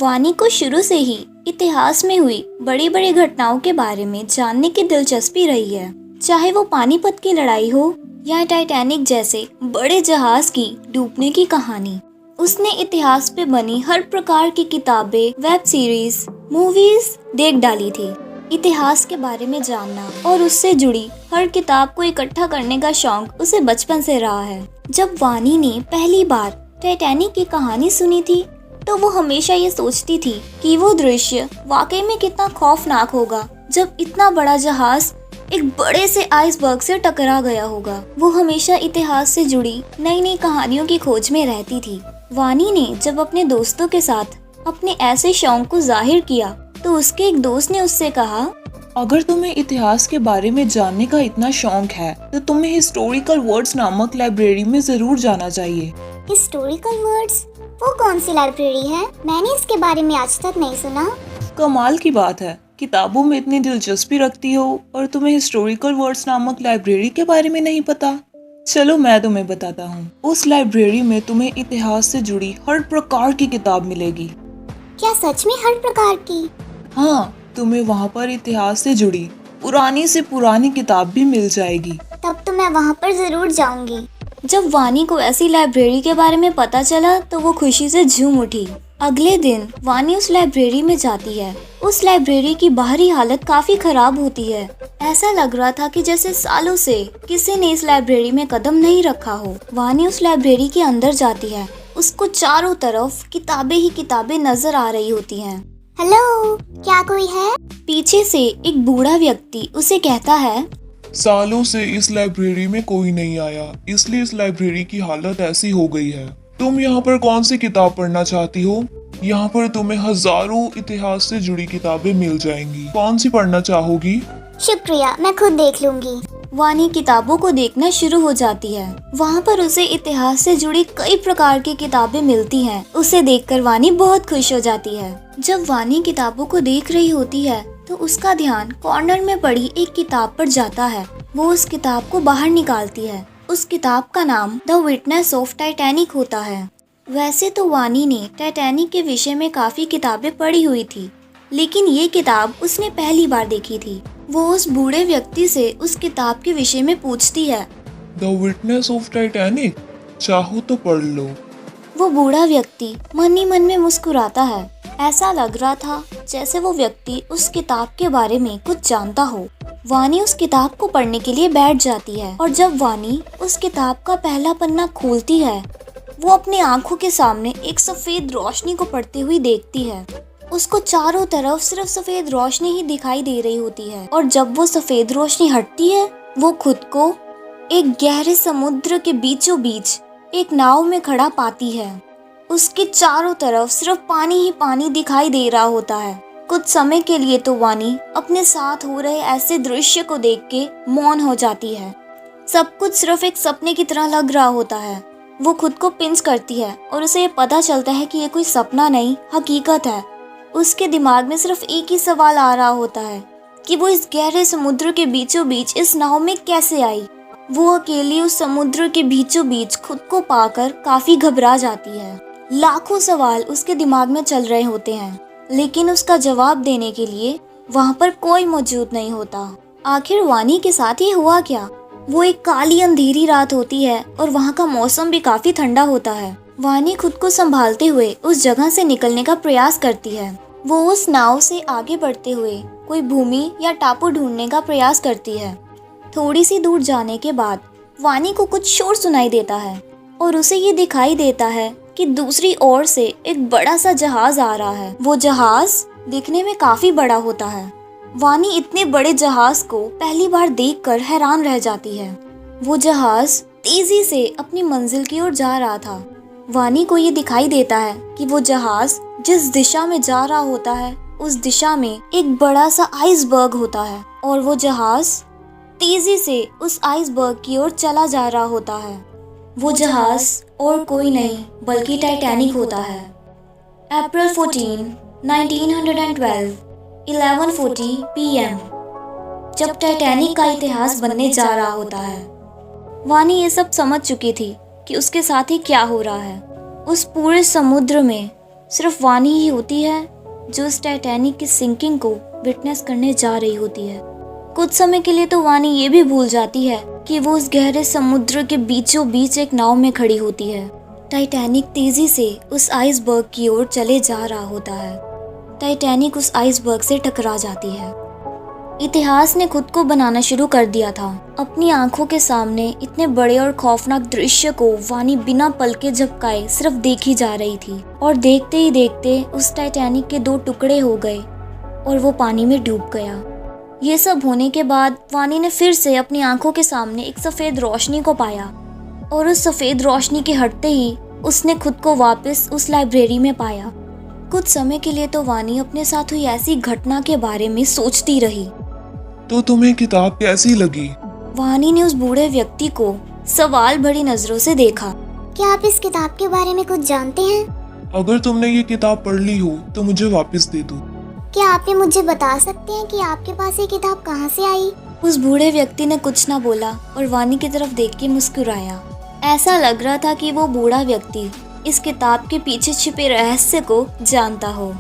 वानी को शुरू से ही इतिहास में हुई बड़ी बड़ी घटनाओं के बारे में जानने की दिलचस्पी रही है। चाहे वो पानीपत की लड़ाई हो या टाइटैनिक जैसे बड़े जहाज की डूबने की कहानी, उसने इतिहास पे बनी हर प्रकार की किताबें, वेब सीरीज, मूवीज देख डाली थी। इतिहास के बारे में जानना और उससे जुड़ी हर किताब को इकट्ठा करने का शौक उसे बचपन से रहा है। जब वानी ने पहली बार टाइटैनिक की कहानी सुनी थी तो वो हमेशा ये सोचती थी कि वो दृश्य वाकई में कितना खौफनाक होगा जब इतना बड़ा जहाज एक बड़े से आइसबर्ग से टकरा गया होगा। वो हमेशा इतिहास से जुड़ी नई नई कहानियों की खोज में रहती थी। वानी ने जब अपने दोस्तों के साथ अपने ऐसे शौक को जाहिर किया तो उसके एक दोस्त ने उससे कहा, अगर तुम्हें इतिहास के बारे में जानने का इतना शौक है तो तुम्हें हिस्टोरिकल वर्ड्स नामक लाइब्रेरी में जरूर जाना चाहिए। Historical words? वो कौन सी लाइब्रेरी है? मैंने इसके बारे में आज तक नहीं सुना। कमाल की बात है, किताबों में इतनी दिलचस्पी रखती हो और तुम्हें हिस्टोरिकल वर्ड्स नामक लाइब्रेरी के बारे में नहीं पता। चलो मैं तुम्हें बताता हूँ। उस लाइब्रेरी में तुम्हें इतिहास से जुड़ी हर प्रकार की किताब मिलेगी। क्या सच में हर प्रकार की? हाँ, तुम्हें वहाँ पर इतिहास से जुड़ी पुरानी से पुरानी किताब भी मिल जाएगी। तब तो मैं वहाँ पर जरूर जाऊंगी। जब वानी को ऐसी लाइब्रेरी के बारे में पता चला तो वो खुशी से झूम उठी। अगले दिन वानी उस लाइब्रेरी में जाती है। उस लाइब्रेरी की बाहरी हालत काफी खराब होती है। ऐसा लग रहा था कि जैसे सालों से किसी ने इस लाइब्रेरी में कदम नहीं रखा हो। वानी उस लाइब्रेरी के अंदर जाती है। उसको चारों तरफ किताबें ही किताबें नजर आ रही होती हैं। हेलो, क्या कोई है? पीछे से एक बूढ़ा व्यक्ति उसे कहता है, सालों से इस लाइब्रेरी में कोई नहीं आया, इसलिए इस लाइब्रेरी की हालत ऐसी हो गई है। तुम यहाँ पर कौन सी किताब पढ़ना चाहती हो? यहाँ पर तुम्हें हजारों इतिहास से जुड़ी किताबें मिल जाएंगी। कौन सी पढ़ना चाहोगी? शुक्रिया, मैं खुद देख लूंगी। वानी किताबों को देखना शुरू हो जाती है। वहाँ पर उसे इतिहास से जुड़ी कई प्रकार की किताबें मिलती हैं। उसे देखकर वानी बहुत खुश हो जाती है। जब वानी किताबों को देख रही होती है तो उसका ध्यान कॉर्नर में पड़ी एक किताब पर जाता है। वो उस किताब को बाहर निकालती है। उस किताब का नाम द विटनेस ऑफ टाइटैनिक होता है। वैसे तो वानी ने टाइटैनिक के विषय में काफी किताबें पढ़ी हुई थी, लेकिन ये किताब उसने पहली बार देखी थी। वो उस बूढ़े व्यक्ति से उस किताब के विषय में पूछती है। The witness of Titanic? चाहो तो पढ़ लो। वो बूढ़ा व्यक्ति मन ही मन में मुस्कुराता है। ऐसा लग रहा था जैसे वो व्यक्ति उस किताब के बारे में कुछ जानता हो। वानी उस किताब को पढ़ने के लिए बैठ जाती है और जब वानी उस किताब का पहला पन्ना खोलती है, वो अपनी आंखों के सामने एक सफेद रोशनी को पड़ती हुई देखती है। उसको चारों तरफ सिर्फ सफेद रोशनी ही दिखाई दे रही होती है और जब वो सफेद रोशनी हटती है, वो खुद को एक गहरे समुद्र के बीचों बीच एक नाव में खड़ा पाती है। उसके चारों तरफ सिर्फ पानी ही पानी दिखाई दे रहा होता है। कुछ समय के लिए तो वानी अपने साथ हो रहे ऐसे दृश्य को देख के मौन हो जाती है। सब कुछ सिर्फ एक सपने की तरह लग रहा होता है। वो खुद को पिंच करती है और उसे ये पता चलता है कि ये कोई सपना नहीं, हकीकत है। उसके दिमाग में सिर्फ एक ही सवाल आ रहा होता है कि वो इस गहरे समुद्र के बीचों बीच इस नाव में कैसे आई। वो अकेली उस समुद्र के बीचों बीच खुद को पाकर काफी घबरा जाती है। लाखों सवाल उसके दिमाग में चल रहे होते हैं, लेकिन उसका जवाब देने के लिए वहाँ पर कोई मौजूद नहीं होता। आखिर वानी के साथ ये हुआ क्या? वो एक काली अंधेरी रात होती है और वहाँ का मौसम भी काफी ठंडा होता है। वानी खुद को संभालते हुए उस जगह से निकलने का प्रयास करती है। वो उस नाव से आगे बढ़ते हुए कोई भूमि या टापू ढूंढने का प्रयास करती है। थोड़ी सी दूर जाने के बाद वानी को कुछ शोर सुनाई देता है और उसे ये दिखाई देता है कि दूसरी ओर से एक बड़ा सा जहाज आ रहा है। वो जहाज दिखने में काफी बड़ा होता है। वानी इतने बड़े जहाज को पहली बार देखकर हैरान रह जाती है। वो जहाज तेजी से अपनी मंजिल की ओर जा रहा था। वानी को ये दिखाई देता है कि वो जहाज जिस दिशा में जा रहा होता है, उस दिशा में एक बड़ा सा आइसबर्ग होता है और वो जहाज तेजी से उस आइसबर्ग की ओर चला जा रहा होता है। वो जहाज और कोई नहीं बल्कि टाइटैनिक होता है। अप्रैल 14, 1912, 11:40 PM, जब टाइटैनिक का इतिहास बनने जा रहा होता है। वानी ये सब समझ चुकी थी कि उसके साथ ही क्या हो रहा है। उस पूरे समुद्र में सिर्फ वानी ही होती है जो इस टाइटैनिक की सिंकिंग को विटनेस करने जा रही होती है। कुछ समय के लिए तो वानी ये भी भूल जाती है कि वो उस गहरे समुद्र के बीचों बीच एक नाव में खड़ी होती है। टाइटैनिक तेजी से उस आइसबर्ग की ओर चले जा रहा होता है। टाइटैनिक उस आइसबर्ग से टकरा जाती है। इतिहास ने खुद को बनाना शुरू कर दिया था। अपनी आंखों के सामने इतने बड़े और खौफनाक दृश्य को वानी बिना पलके झपकाए सिर्फ देखी जा रही थी और देखते ही देखते उस टाइटैनिक के 2 टुकड़े हो गए और वो पानी में डूब गया। ये सब होने के बाद वानी ने फिर से अपनी आंखों के सामने एक सफेद रोशनी को पाया और उस सफेद रोशनी के हटते ही उसने खुद को वापस उस लाइब्रेरी में पाया। कुछ समय के लिए तो वानी अपने साथ हुई ऐसी घटना के बारे में सोचती रही। तो तुम्हें किताब कैसी लगी? वानी ने उस बूढ़े व्यक्ति को सवाल भरी नजरों से देखा। क्या आप इस किताब के बारे में कुछ जानते हैं? अगर तुमने ये किताब पढ़ ली हो तो मुझे वापस दे दो। क्या आप ये मुझे बता सकते हैं कि आपके पास ये किताब कहाँ से आई? उस बूढ़े व्यक्ति ने कुछ ना बोला और वानी की तरफ देख के मुस्कुराया। ऐसा लग रहा था कि वो बूढ़ा व्यक्ति इस किताब के पीछे छिपे रहस्य को जानता हो।